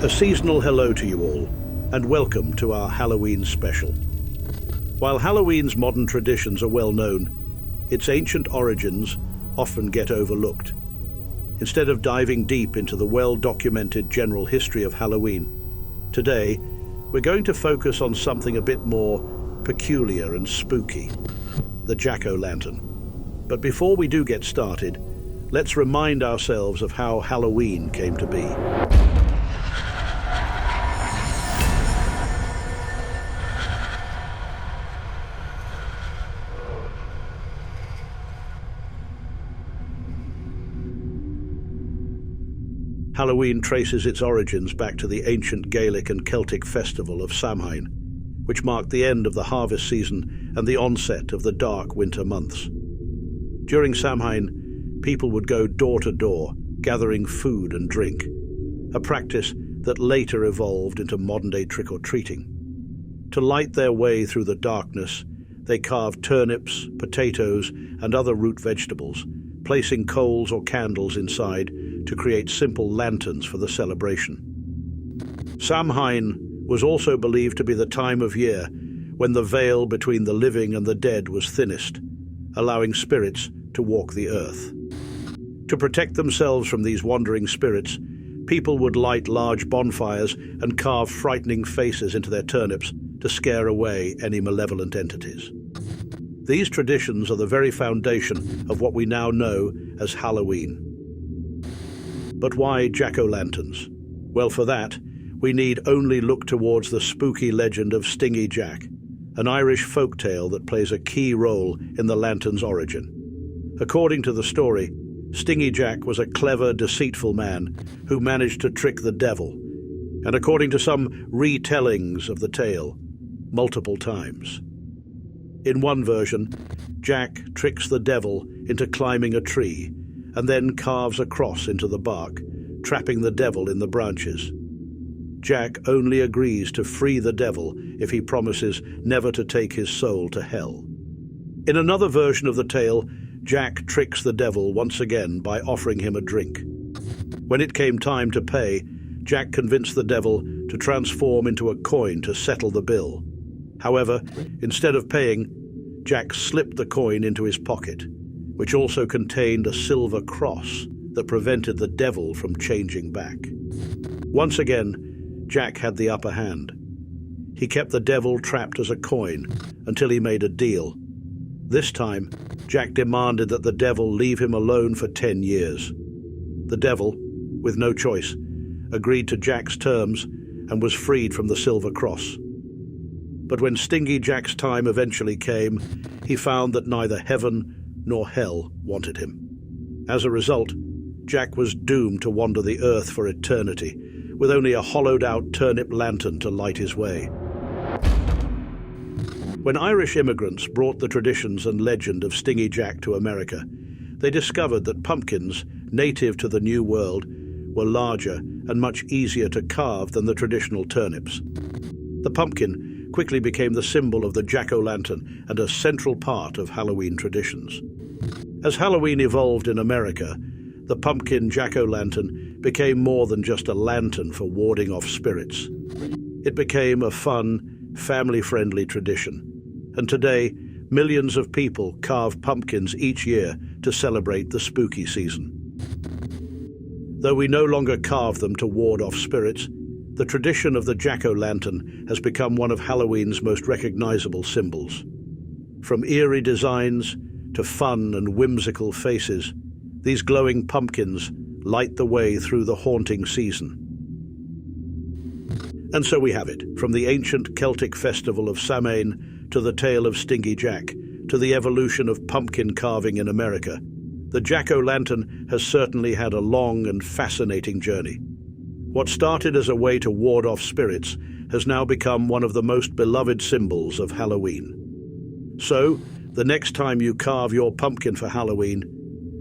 A seasonal hello to you all, and welcome to our Halloween special. While Halloween's modern traditions are well known, its ancient origins often get overlooked. Instead of diving deep into the well-documented general history of Halloween, today we're going to focus on something a bit more peculiar and spooky, the jack-o'-lantern. But before we do get started, let's remind ourselves of how Halloween came to be. Halloween traces its origins back to the ancient Gaelic and Celtic festival of Samhain, which marked the end of the harvest season and the onset of the dark winter months. During Samhain, people would go door to door, gathering food and drink, a practice that later evolved into modern-day trick-or-treating. To light their way through the darkness, they carved turnips, potatoes, and other root vegetables, placing coals or candles inside to create simple lanterns for the celebration. Samhain was also believed to be the time of year when the veil between the living and the dead was thinnest, allowing spirits to walk the earth. To protect themselves from these wandering spirits, people would light large bonfires and carve frightening faces into their turnips to scare away any malevolent entities. These traditions are the very foundation of what we now know as Halloween. But why jack-o'-lanterns? Well, for that, we need only look towards the spooky legend of Stingy Jack, an Irish folktale that plays a key role in the lantern's origin. According to the story, Stingy Jack was a clever, deceitful man who managed to trick the devil, and according to some retellings of the tale, multiple times. In one version, Jack tricks the devil into climbing a tree and then carves a cross into the bark, trapping the devil in the branches. Jack only agrees to free the devil if he promises never to take his soul to hell. In another version of the tale, Jack tricks the devil once again by offering him a drink. When it came time to pay, Jack convinced the devil to transform into a coin to settle the bill. However, instead of paying, Jack slipped the coin into his pocket, which also contained a silver cross that prevented the devil from changing back. Once again, Jack had the upper hand. He kept the devil trapped as a coin until he made a deal. This time, Jack demanded that the devil leave him alone for 10 years. The devil, with no choice, agreed to Jack's terms and was freed from the silver cross. But when Stingy Jack's time eventually came, he found that neither heaven nor hell wanted him. As a result, Jack was doomed to wander the earth for eternity, with only a hollowed-out turnip lantern to light his way. When Irish immigrants brought the traditions and legend of Stingy Jack to America, they discovered that pumpkins, native to the New World, were larger and much easier to carve than the traditional turnips. The pumpkin quickly became the symbol of the jack-o'-lantern and a central part of Halloween traditions. As Halloween evolved in America, the pumpkin jack-o'-lantern became more than just a lantern for warding off spirits. It became a fun, family-friendly tradition, and today millions of people carve pumpkins each year to celebrate the spooky season. Though we no longer carve them to ward off spirits, the tradition of the jack-o'-lantern has become one of Halloween's most recognizable symbols. From eerie designs to fun and whimsical faces, these glowing pumpkins light the way through the haunting season. And so we have it, from the ancient Celtic festival of Samhain to the tale of Stingy Jack to the evolution of pumpkin carving in America. The jack-o'-lantern has certainly had a long and fascinating journey. What started as a way to ward off spirits has now become one of the most beloved symbols of Halloween. So, the next time you carve your pumpkin for Halloween,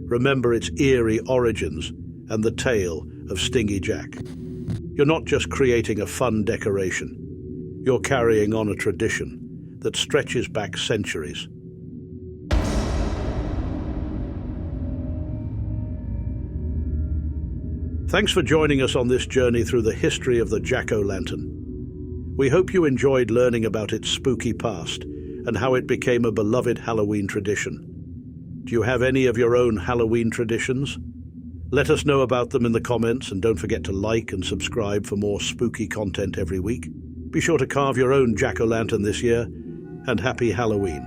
remember its eerie origins and the tale of Stingy Jack. You're not just creating a fun decoration. You're carrying on a tradition that stretches back centuries. Thanks for joining us on this journey through the history of the jack-o'-lantern. We hope you enjoyed learning about its spooky past and how it became a beloved Halloween tradition. Do you have any of your own Halloween traditions? Let us know about them in the comments, and don't forget to like and subscribe for more spooky content every week. Be sure to carve your own jack-o'-lantern this year, and happy Halloween.